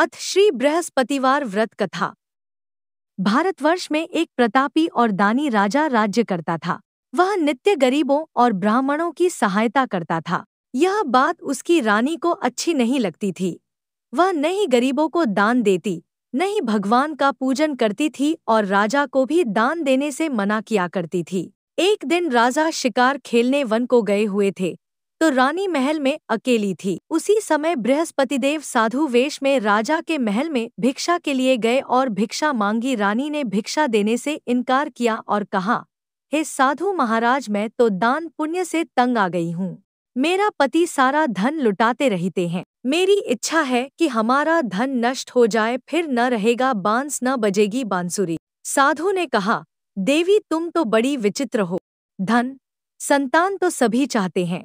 अथ श्री बृहस्पतिवार व्रत कथा। भारतवर्ष में एक प्रतापी और दानी राजा राज्य करता था। वह नित्य गरीबों और ब्राह्मणों की सहायता करता था। यह बात उसकी रानी को अच्छी नहीं लगती थी। वह न ही गरीबों को दान देती, न ही भगवान का पूजन करती थी और राजा को भी दान देने से मना किया करती थी। एक दिन राजा शिकार खेलने वन को गए हुए थे, तो रानी महल में अकेली थी। उसी समय बृहस्पतिदेव साधु वेश में राजा के महल में भिक्षा के लिए गए और भिक्षा मांगी। रानी ने भिक्षा देने से इनकार किया और कहा, हे साधु महाराज, मैं तो दान पुण्य से तंग आ गई हूँ। मेरा पति सारा धन लुटाते रहते हैं। मेरी इच्छा है कि हमारा धन नष्ट हो जाए, फिर न रहेगा बांस न बजेगी बांसुरी। साधु ने कहा, देवी तुम तो बड़ी विचित्र हो। धन संतान तो सभी चाहते हैं,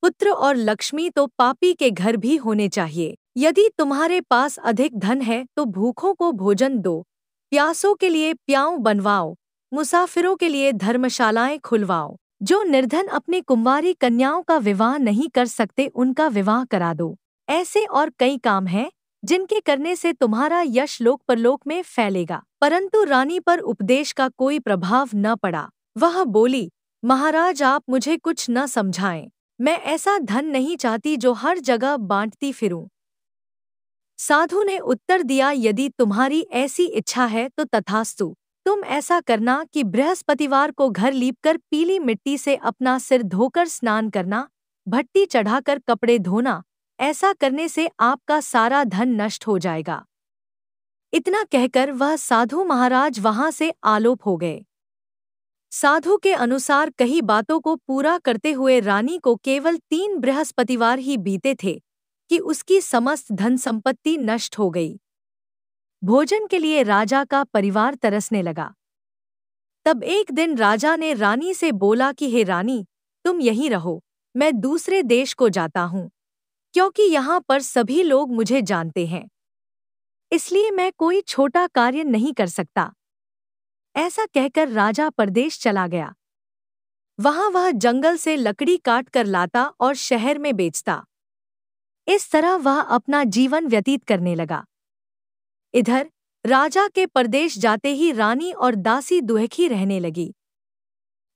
पुत्र और लक्ष्मी तो पापी के घर भी होने चाहिए। यदि तुम्हारे पास अधिक धन है तो भूखों को भोजन दो, प्यासों के लिए प्याऊ बनवाओ, मुसाफिरों के लिए धर्मशालाएं खुलवाओ। जो निर्धन अपनी कुंवारी कन्याओं का विवाह नहीं कर सकते उनका विवाह करा दो। ऐसे और कई काम हैं जिनके करने से तुम्हारा यश लोक परलोक में फैलेगा। परंतु रानी पर उपदेश का कोई प्रभाव न पड़ा। वह बोली, महाराज आप मुझे कुछ न समझाएं। मैं ऐसा धन नहीं चाहती जो हर जगह बांटती फिरूं। साधु ने उत्तर दिया, यदि तुम्हारी ऐसी इच्छा है तो तथास्तु। तुम ऐसा करना कि बृहस्पतिवार को घर लीपकर पीली मिट्टी से अपना सिर धोकर स्नान करना, भट्टी चढ़ाकर कपड़े धोना। ऐसा करने से आपका सारा धन नष्ट हो जाएगा। इतना कहकर वह साधु महाराज वहां से आलोप हो गए। साधु के अनुसार कई बातों को पूरा करते हुए रानी को केवल 3 बृहस्पतिवार ही बीते थे कि उसकी समस्त धन संपत्ति नष्ट हो गई। भोजन के लिए राजा का परिवार तरसने लगा। तब एक दिन राजा ने रानी से बोला कि हे रानी, तुम यहीं रहो, मैं दूसरे देश को जाता हूँ, क्योंकि यहाँ पर सभी लोग मुझे जानते हैं, इसलिए मैं कोई छोटा कार्य नहीं कर सकता। ऐसा कहकर राजा परदेश चला गया। वहां वह जंगल से लकड़ी काट कर लाता और शहर में बेचता। इस तरह वह अपना जीवन व्यतीत करने लगा। इधर राजा के परदेश जाते ही रानी और दासी दुखी रहने लगी।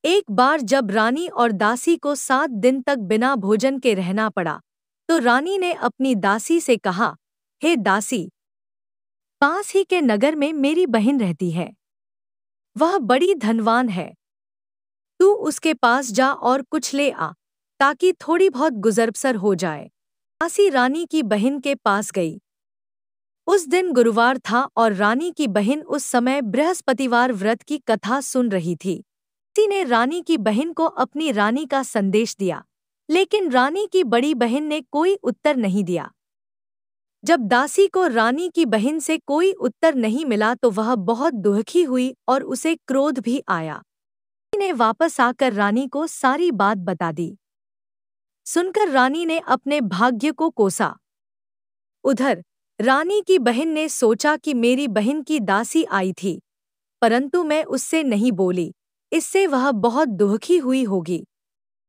एक बार जब रानी और दासी को 7 दिन तक बिना भोजन के रहना पड़ा, तो रानी ने अपनी दासी से कहा, हे दासी, पास ही के नगर में मेरी बहन रहती है। वह बड़ी धनवान है। तू उसके पास जा और कुछ ले आ, ताकि थोड़ी बहुत गुजर-बसर हो जाए। दासी रानी की बहन के पास गई। उस दिन गुरुवार था और रानी की बहन उस समय बृहस्पतिवार व्रत की कथा सुन रही थी। दासी ने रानी की बहन को अपनी रानी का संदेश दिया, लेकिन रानी की बड़ी बहन ने कोई उत्तर नहीं दिया। जब दासी को रानी की बहन से कोई उत्तर नहीं मिला तो वह बहुत दुखी हुई और उसे क्रोध भी आया। दासी ने वापस आकर रानी को सारी बात बता दी। सुनकर रानी ने अपने भाग्य को कोसा। उधर रानी की बहन ने सोचा कि मेरी बहन की दासी आई थी, परंतु मैं उससे नहीं बोली, इससे वह बहुत दुखी हुई होगी।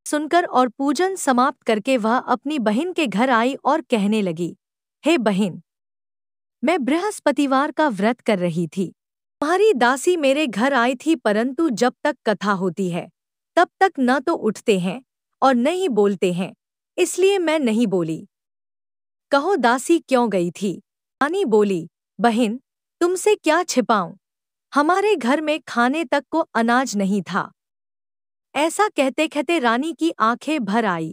सुनकर और पूजन समाप्त करके वह अपनी बहन के घर आई और कहने लगी, हे बहन, मैं बृहस्पतिवार का व्रत कर रही थी। तुम्हारी दासी मेरे घर आई थी, परंतु जब तक कथा होती है तब तक न तो उठते हैं और न ही बोलते हैं, इसलिए मैं नहीं बोली। कहो दासी क्यों गई थी? रानी बोली, बहन, तुमसे क्या छिपाऊं, हमारे घर में खाने तक को अनाज नहीं था। ऐसा कहते कहते रानी की आंखें भर आई।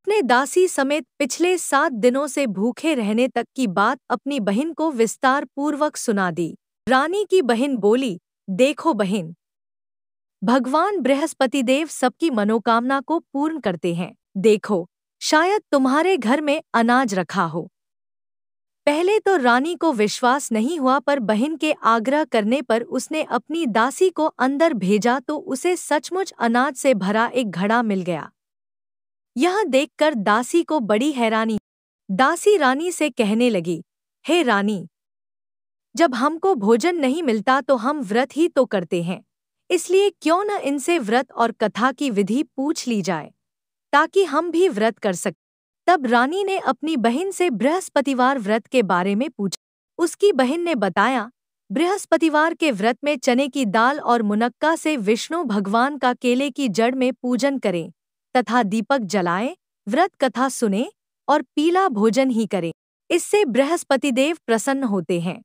अपने दासी समेत पिछले 7 दिनों से भूखे रहने तक की बात अपनी बहन को विस्तार पूर्वक सुना दी। रानी की बहन बोली, देखो बहन, भगवान बृहस्पतिदेव सबकी मनोकामना को पूर्ण करते हैं। देखो, शायद तुम्हारे घर में अनाज रखा हो। पहले तो रानी को विश्वास नहीं हुआ, पर बहन के आग्रह करने पर उसने अपनी दासी को अंदर भेजा तो उसे सचमुच अनाज से भरा एक घड़ा मिल गया। यह देखकर दासी को बड़ी हैरानी। दासी रानी से कहने लगी, हे रानी, जब हमको भोजन नहीं मिलता तो हम व्रत ही तो करते हैं, इसलिए क्यों न इनसे व्रत और कथा की विधि पूछ ली जाए, ताकि हम भी व्रत कर सकें। तब रानी ने अपनी बहन से बृहस्पतिवार व्रत के बारे में पूछा। उसकी बहन ने बताया, बृहस्पतिवार के व्रत में चने की दाल और मुनक्का से विष्णु भगवान का केले की जड़ में पूजन करें तथा दीपक जलाएं, व्रत कथा सुने और पीला भोजन ही करें। इससे बृहस्पतिदेव प्रसन्न होते हैं।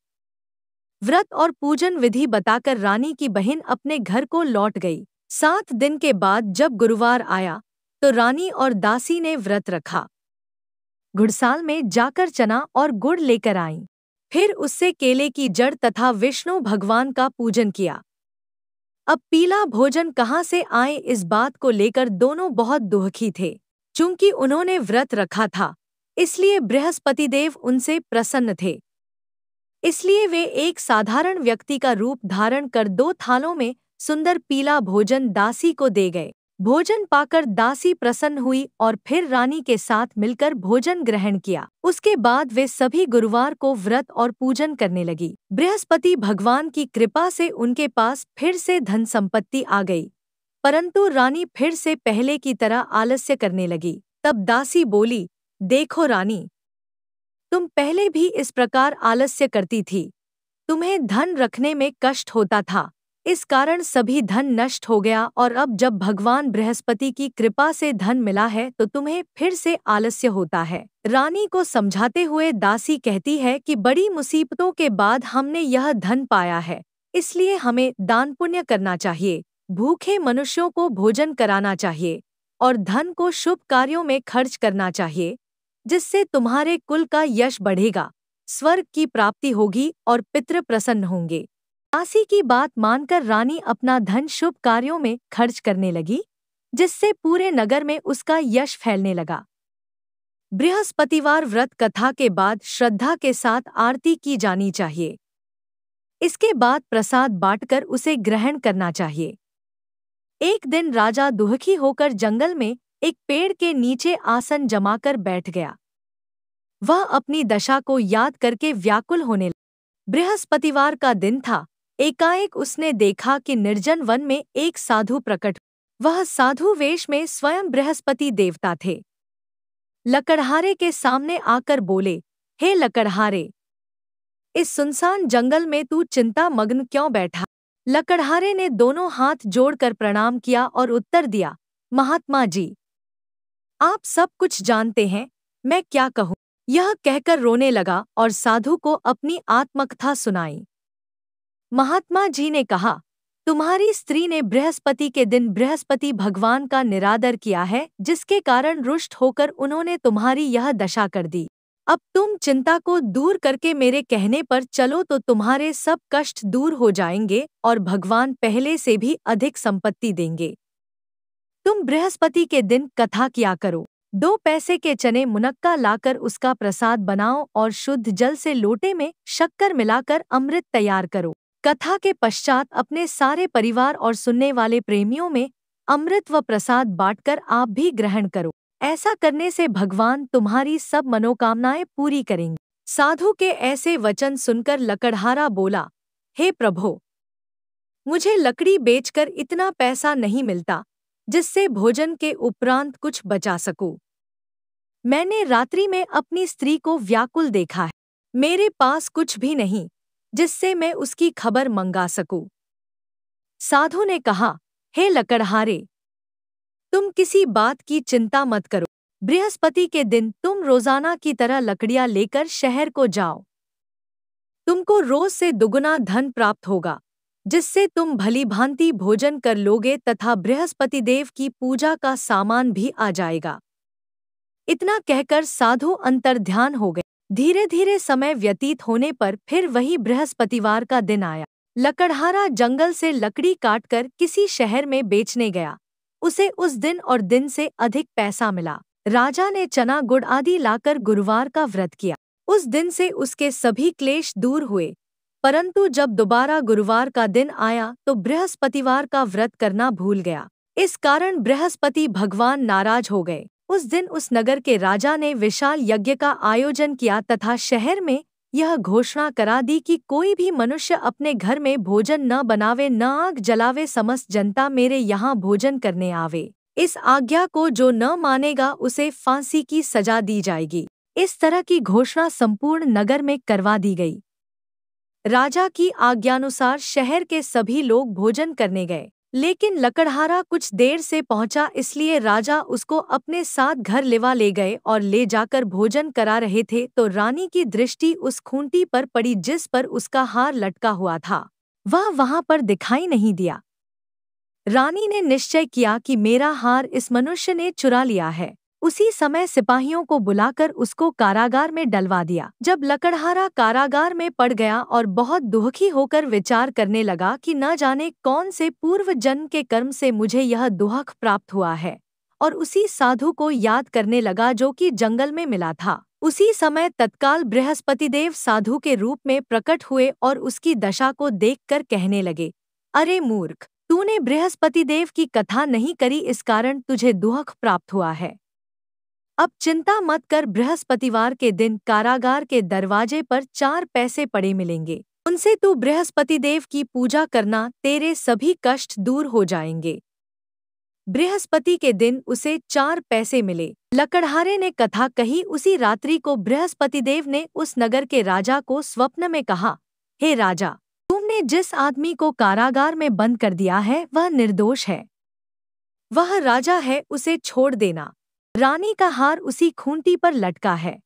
व्रत और पूजन विधि बताकर रानी की बहन अपने घर को लौट गई। 7 दिन के बाद जब गुरुवार आया तो रानी और दासी ने व्रत रखा। घुड़साल में जाकर चना और गुड़ लेकर आईं। फिर उससे केले की जड़ तथा विष्णु भगवान का पूजन किया। अब पीला भोजन कहाँ से आए, इस बात को लेकर दोनों बहुत दुखी थे। चूंकि उन्होंने व्रत रखा था, इसलिए बृहस्पतिदेव उनसे प्रसन्न थे। इसलिए वे एक साधारण व्यक्ति का रूप धारण कर 2 थालों में सुंदर पीला भोजन दासी को दे गए। भोजन पाकर दासी प्रसन्न हुई और फिर रानी के साथ मिलकर भोजन ग्रहण किया। उसके बाद वे सभी गुरुवार को व्रत और पूजन करने लगी। बृहस्पति भगवान की कृपा से उनके पास फिर से धन संपत्ति आ गई, परंतु रानी फिर से पहले की तरह आलस्य करने लगी। तब दासी बोली, देखो रानी, तुम पहले भी इस प्रकार आलस्य करती थी। तुम्हें धन रखने में कष्ट होता था, इस कारण सभी धन नष्ट हो गया, और अब जब भगवान बृहस्पति की कृपा से धन मिला है तो तुम्हें फिर से आलस्य होता है। रानी को समझाते हुए दासी कहती है कि बड़ी मुसीबतों के बाद हमने यह धन पाया है, इसलिए हमें दान पुण्य करना चाहिए, भूखे मनुष्यों को भोजन कराना चाहिए और धन को शुभ कार्यों में खर्च करना चाहिए, जिससे तुम्हारे कुल का यश बढ़ेगा, स्वर्ग की प्राप्ति होगी और पितृ प्रसन्न होंगे। दासी की बात मानकर रानी अपना धन शुभ कार्यों में खर्च करने लगी, जिससे पूरे नगर में उसका यश फैलने लगा। बृहस्पतिवार व्रत कथा के बाद श्रद्धा के साथ आरती की जानी चाहिए। इसके बाद प्रसाद बांटकर उसे ग्रहण करना चाहिए। एक दिन राजा दुखी होकर जंगल में एक पेड़ के नीचे आसन जमाकर बैठ गया। वह अपनी दशा को याद करके व्याकुल होने लगा। बृहस्पतिवार का दिन था। एकाएक उसने देखा कि निर्जन वन में एक साधु प्रकट। वह साधु वेश में स्वयं बृहस्पति देवता थे। लकड़हारे के सामने आकर बोले, हे लकड़हारे, इस सुनसान जंगल में तू चिंता मग्न क्यों बैठा? लकड़हारे ने दोनों हाथ जोड़कर प्रणाम किया और उत्तर दिया, महात्मा जी, आप सब कुछ जानते हैं, मैं क्या कहूँ? यह कहकर रोने लगा और साधु को अपनी आत्मकथा सुनाई। महात्मा जी ने कहा, तुम्हारी स्त्री ने बृहस्पति के दिन बृहस्पति भगवान का निरादर किया है, जिसके कारण रुष्ट होकर उन्होंने तुम्हारी यह दशा कर दी। अब तुम चिंता को दूर करके मेरे कहने पर चलो तो तुम्हारे सब कष्ट दूर हो जाएंगे और भगवान पहले से भी अधिक संपत्ति देंगे। तुम बृहस्पति के दिन कथा किया करो। 2 पैसे के चने मुनक्का लाकर उसका प्रसाद बनाओ और शुद्ध जल से लोटे में शक्कर मिलाकर अमृत तैयार करो। कथा के पश्चात अपने सारे परिवार और सुनने वाले प्रेमियों में अमृत व प्रसाद बांटकर आप भी ग्रहण करो। ऐसा करने से भगवान तुम्हारी सब मनोकामनाएं पूरी करेंगे। साधु के ऐसे वचन सुनकर लकड़हारा बोला, हे प्रभो, मुझे लकड़ी बेचकर इतना पैसा नहीं मिलता जिससे भोजन के उपरांत कुछ बचा सकूं। मैंने रात्रि में अपनी स्त्री को व्याकुल देखा है। मेरे पास कुछ भी नहीं जिससे मैं उसकी खबर मंगा सकूं। साधु ने कहा, हे लकड़हारे, तुम किसी बात की चिंता मत करो। बृहस्पति के दिन तुम रोजाना की तरह लकड़ियां लेकर शहर को जाओ। तुमको रोज से दुगुना धन प्राप्त होगा, जिससे तुम भली भांति भोजन कर लोगे तथा बृहस्पति देव की पूजा का सामान भी आ जाएगा। इतना कहकर साधु अंतर्ध्यान हो गए। धीरे धीरे समय व्यतीत होने पर फिर वही बृहस्पतिवार का दिन आया। लकड़हारा जंगल से लकड़ी काटकर किसी शहर में बेचने गया। उसे उस दिन और दिन से अधिक पैसा मिला। राजा ने चना गुड़ आदि लाकर गुरुवार का व्रत किया। उस दिन से उसके सभी क्लेश दूर हुए, परंतु जब दोबारा गुरुवार का दिन आया तो बृहस्पतिवार का व्रत करना भूल गया। इस कारण बृहस्पति भगवान नाराज हो गए। उस दिन उस नगर के राजा ने विशाल यज्ञ का आयोजन किया तथा शहर में यह घोषणा करा दी कि कोई भी मनुष्य अपने घर में भोजन न बनावे, न आग जलावे, समस्त जनता मेरे यहाँ भोजन करने आवे। इस आज्ञा को जो न मानेगा उसे फांसी की सजा दी जाएगी। इस तरह की घोषणा संपूर्ण नगर में करवा दी गई। राजा की आज्ञानुसार शहर के सभी लोग भोजन करने गए, लेकिन लकड़हारा कुछ देर से पहुंचा, इसलिए राजा उसको अपने साथ घर ले गए और ले जाकर भोजन करा रहे थे तो रानी की दृष्टि उस खूंटी पर पड़ी जिस पर उसका हार लटका हुआ था। वह वहां पर दिखाई नहीं दिया। रानी ने निश्चय किया कि मेरा हार इस मनुष्य ने चुरा लिया है। उसी समय सिपाहियों को बुलाकर उसको कारागार में डलवा दिया। जब लकड़हारा कारागार में पड़ गया और बहुत दुखी होकर विचार करने लगा कि न जाने कौन से पूर्व जन्म के कर्म से मुझे यह दुख प्राप्त हुआ है, और उसी साधु को याद करने लगा जो कि जंगल में मिला था। उसी समय तत्काल बृहस्पतिदेव साधु के रूप में प्रकट हुए और उसकी दशा को देखकर कहने लगे, अरे मूर्ख, तूने बृहस्पतिदेव की कथा नहीं करी, इस कारण तुझे दुख प्राप्त हुआ है। अब चिंता मत कर, बृहस्पतिवार के दिन कारागार के दरवाजे पर 4 पैसे पड़े मिलेंगे। उनसे तू बृहस्पतिदेव की पूजा करना, तेरे सभी कष्ट दूर हो जाएंगे। बृहस्पति के दिन उसे 4 पैसे मिले। लकड़हारे ने कथा कही। उसी रात्रि को बृहस्पतिदेव ने उस नगर के राजा को स्वप्न में कहा, हे राजा, तुमने जिस आदमी को कारागार में बंद कर दिया है वह निर्दोष है। वह राजा है, उसे छोड़ देना। रानी का हार उसी खूंटी पर लटका है।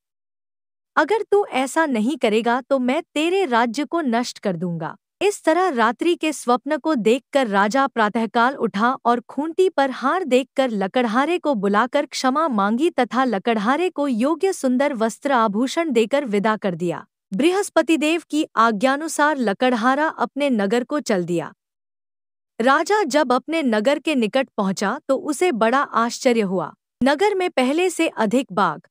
अगर तू ऐसा नहीं करेगा तो मैं तेरे राज्य को नष्ट कर दूंगा। इस तरह रात्रि के स्वप्न को देखकर राजा प्रातःकाल उठा और खूंटी पर हार देखकर लकड़हारे को बुलाकर क्षमा मांगी तथा लकड़हारे को योग्य सुंदर वस्त्र आभूषण देकर विदा कर दिया। बृहस्पतिदेव की आज्ञानुसार लकड़हारा अपने नगर को चल दिया। राजा जब अपने नगर के निकट पहुंचा तो उसे बड़ा आश्चर्य हुआ। नगर में पहले से अधिक बाग,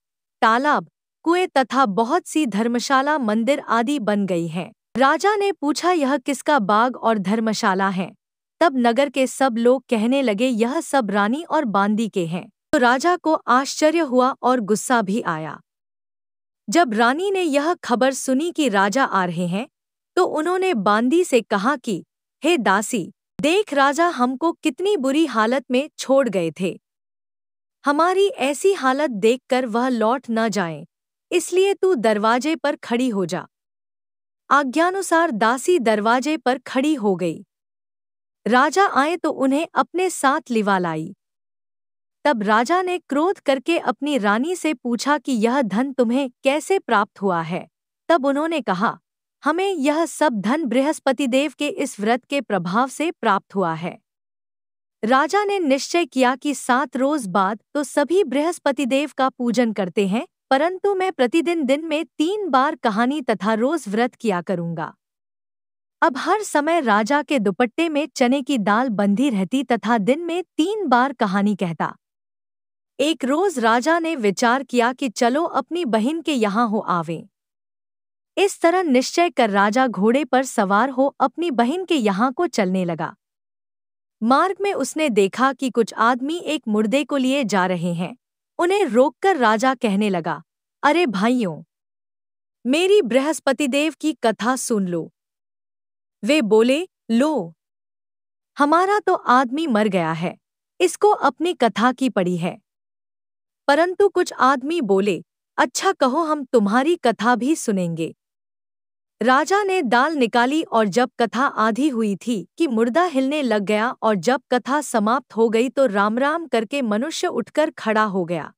तालाब, कुएं तथा बहुत सी धर्मशाला, मंदिर आदि बन गई हैं। राजा ने पूछा, यह किसका बाग और धर्मशाला है? तब नगर के सब लोग कहने लगे, यह सब रानी और बांदी के हैं। तो राजा को आश्चर्य हुआ और गुस्सा भी आया। जब रानी ने यह खबर सुनी कि राजा आ रहे हैं, तो उन्होंने बांदी से कहा कि हे दासी, देख राजा हमको कितनी बुरी हालत में छोड़ गए थे। हमारी ऐसी हालत देखकर वह लौट न जाएं, इसलिए तू दरवाजे पर खड़ी हो जा। आज्ञानुसार दासी दरवाजे पर खड़ी हो गई। राजा आए तो उन्हें अपने साथ लिवा लाई। तब राजा ने क्रोध करके अपनी रानी से पूछा कि यह धन तुम्हें कैसे प्राप्त हुआ है? तब उन्होंने कहा, हमें यह सब धन बृहस्पतिदेव के इस व्रत के प्रभाव से प्राप्त हुआ है। राजा ने निश्चय किया कि 7 रोज बाद तो सभी बृहस्पतिदेव का पूजन करते हैं, परंतु मैं प्रतिदिन दिन में 3 बार कहानी तथा रोज व्रत किया करूंगा। अब हर समय राजा के दुपट्टे में चने की दाल बंधी रहती तथा दिन में 3 बार कहानी कहता। एक रोज राजा ने विचार किया कि चलो अपनी बहन के यहाँ हो आवें। इस तरह निश्चय कर राजा घोड़े पर सवार हो अपनी बहन के यहाँ को चलने लगा। मार्ग में उसने देखा कि कुछ आदमी एक मुर्दे को लिए जा रहे हैं। उन्हें रोककर राजा कहने लगा, अरे भाइयों, मेरी बृहस्पतिदेव की कथा सुन लो। वे बोले, लो, हमारा तो आदमी मर गया है, इसको अपनी कथा की पड़ी है। परंतु कुछ आदमी बोले, अच्छा कहो, हम तुम्हारी कथा भी सुनेंगे। राजा ने दाल निकाली और जब कथा आधी हुई थी कि मुर्दा हिलने लग गया, और जब कथा समाप्त हो गई तो राम राम करके मनुष्य उठकर खड़ा हो गया।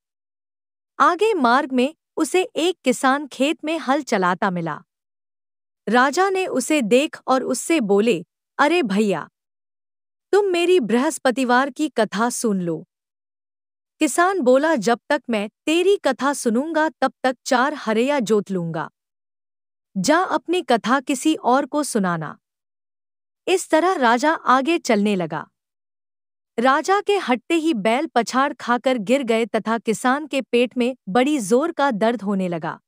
आगे मार्ग में उसे एक किसान खेत में हल चलाता मिला। राजा ने उसे देख और उससे बोले, अरे भैया, तुम मेरी बृहस्पतिवार की कथा सुन लो। किसान बोला, जब तक मैं तेरी कथा सुनूंगा तब तक 4 हरैया जोत लूंगा। जा अपनी कथा किसी और को सुनाना। इस तरह राजा आगे चलने लगा। राजा के हटते ही बैल पछाड़ खाकर गिर गए तथा किसान के पेट में बड़ी जोर का दर्द होने लगा।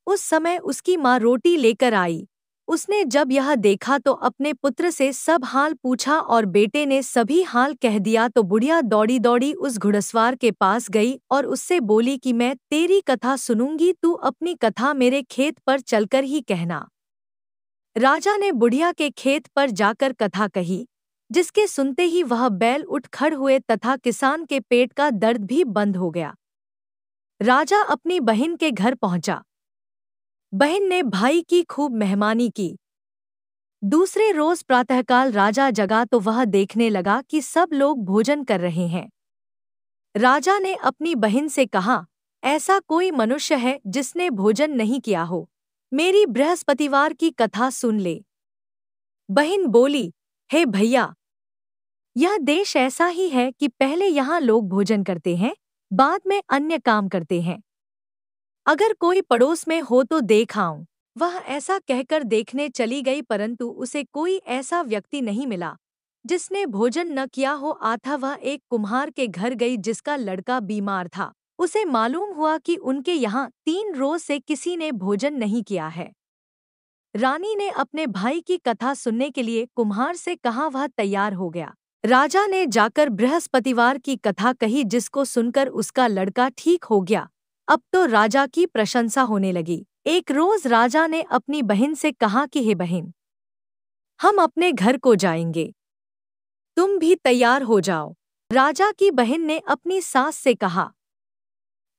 उस समय उसकी माँ रोटी लेकर आई। उसने जब यह देखा तो अपने पुत्र से सब हाल पूछा और बेटे ने सभी हाल कह दिया तो बुढ़िया दौड़ी दौड़ी उस घुड़सवार के पास गई और उससे बोली कि मैं तेरी कथा सुनूंगी, तू अपनी कथा मेरे खेत पर चलकर ही कहना। राजा ने बुढ़िया के खेत पर जाकर कथा कही। जिसके सुनते ही वह बैल उठ खड़ हुए तथा किसान के पेट का दर्द भी बंद हो गया। राजा अपनी बहन के घर पहुंचा। बहन ने भाई की खूब मेहमानी की। दूसरे रोज प्रातःकाल राजा जगा तो वह देखने लगा कि सब लोग भोजन कर रहे हैं। राजा ने अपनी बहन से कहा, ऐसा कोई मनुष्य है जिसने भोजन नहीं किया हो, मेरी बृहस्पतिवार की कथा सुन ले। बहन बोली, हे भैया, यह देश ऐसा ही है कि पहले यहाँ लोग भोजन करते हैं, बाद में अन्य काम करते हैं। अगर कोई पड़ोस में हो तो देख आऊं। वह ऐसा कहकर देखने चली गई, परंतु उसे कोई ऐसा व्यक्ति नहीं मिला जिसने भोजन न किया हो। आता वह एक कुम्हार के घर गई जिसका लड़का बीमार था। उसे मालूम हुआ कि उनके यहाँ 3 रोज से किसी ने भोजन नहीं किया है। रानी ने अपने भाई की कथा सुनने के लिए कुम्हार से कहा, वह तैयार हो गया। राजा ने जाकर बृहस्पतिवार की कथा कही, जिसको सुनकर उसका लड़का ठीक हो गया। अब तो राजा की प्रशंसा होने लगी। एक रोज राजा ने अपनी बहन से कहा कि हे बहन, हम अपने घर को जाएंगे, तुम भी तैयार हो जाओ। राजा की बहन ने अपनी सास से कहा।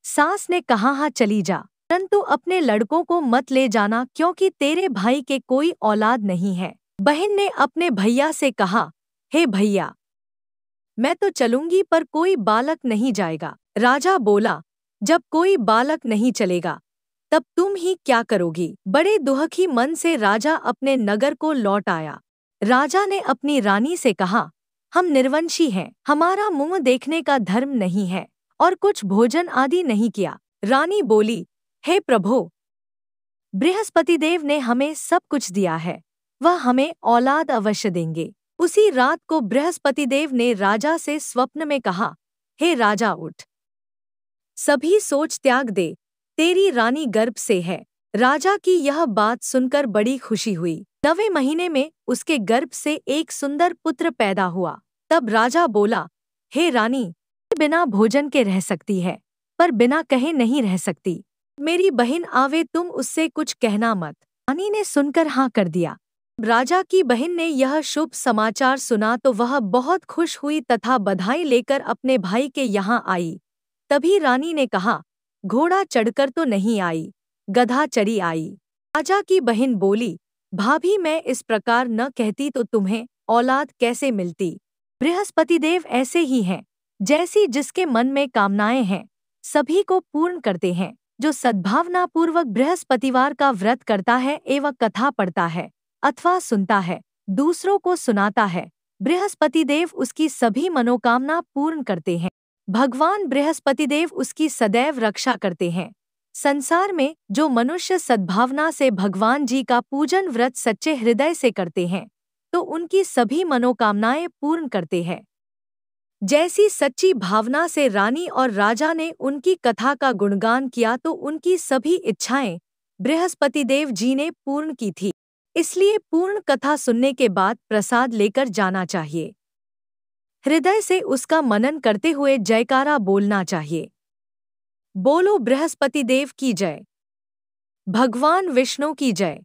सास ने कहा, हाँ चली जा, परंतु अपने लड़कों को मत ले जाना, क्योंकि तेरे भाई के कोई औलाद नहीं है। बहन ने अपने भैया से कहा, हे भैया, मैं तो चलूंगी पर कोई बालक नहीं जाएगा। राजा बोला, जब कोई बालक नहीं चलेगा तब तुम ही क्या करोगी। बड़े दुखी मन से राजा अपने नगर को लौट आया। राजा ने अपनी रानी से कहा, हम निर्वंशी हैं, हमारा मुंह देखने का धर्म नहीं है और कुछ भोजन आदि नहीं किया। रानी बोली, हे प्रभो, बृहस्पतिदेव ने हमें सब कुछ दिया है, वह हमें औलाद अवश्य देंगे। उसी रात को बृहस्पतिदेव ने राजा से स्वप्न में कहा, हे राजा उठ, सभी सोच त्याग दे, तेरी रानी गर्भ से है। राजा की यह बात सुनकर बड़ी खुशी हुई। 9वें महीने में उसके गर्भ से एक सुंदर पुत्र पैदा हुआ। तब राजा बोला, हे रानी, बिना भोजन के रह सकती है, पर बिना कहे नहीं रह सकती। मेरी बहन आवे, तुम उससे कुछ कहना मत। रानी ने सुनकर हाँ कर दिया। राजा की बहन ने यह शुभ समाचार सुना तो वह बहुत खुश हुई तथा बधाई लेकर अपने भाई के यहाँ आई। तभी रानी ने कहा, घोड़ा चढ़कर तो नहीं आई, गधा चढ़ी आई। राजा की बहन बोली, भाभी, मैं इस प्रकार न कहती तो तुम्हें औलाद कैसे मिलती। बृहस्पतिदेव ऐसे ही हैं, जैसी जिसके मन में कामनाएं हैं सभी को पूर्ण करते हैं। जो सद्भावनापूर्वक बृहस्पतिवार का व्रत करता है एवं कथा पढ़ता है अथवा सुनता है, दूसरों को सुनाता है, बृहस्पतिदेव उसकी सभी मनोकामना पूर्ण करते हैं। भगवान बृहस्पतिदेव उसकी सदैव रक्षा करते हैं। संसार में जो मनुष्य सद्भावना से भगवान जी का पूजन व्रत सच्चे हृदय से करते हैं तो उनकी सभी मनोकामनाएं पूर्ण करते हैं। जैसी सच्ची भावना से रानी और राजा ने उनकी कथा का गुणगान किया तो उनकी सभी इच्छाएं बृहस्पतिदेव जी ने पूर्ण की थी। इसलिए पूर्ण कथा सुनने के बाद प्रसाद लेकर जाना चाहिए। हृदय से उसका मनन करते हुए जयकारा बोलना चाहिए। बोलो बृहस्पतिदेव की जय, भगवान विष्णु की जय।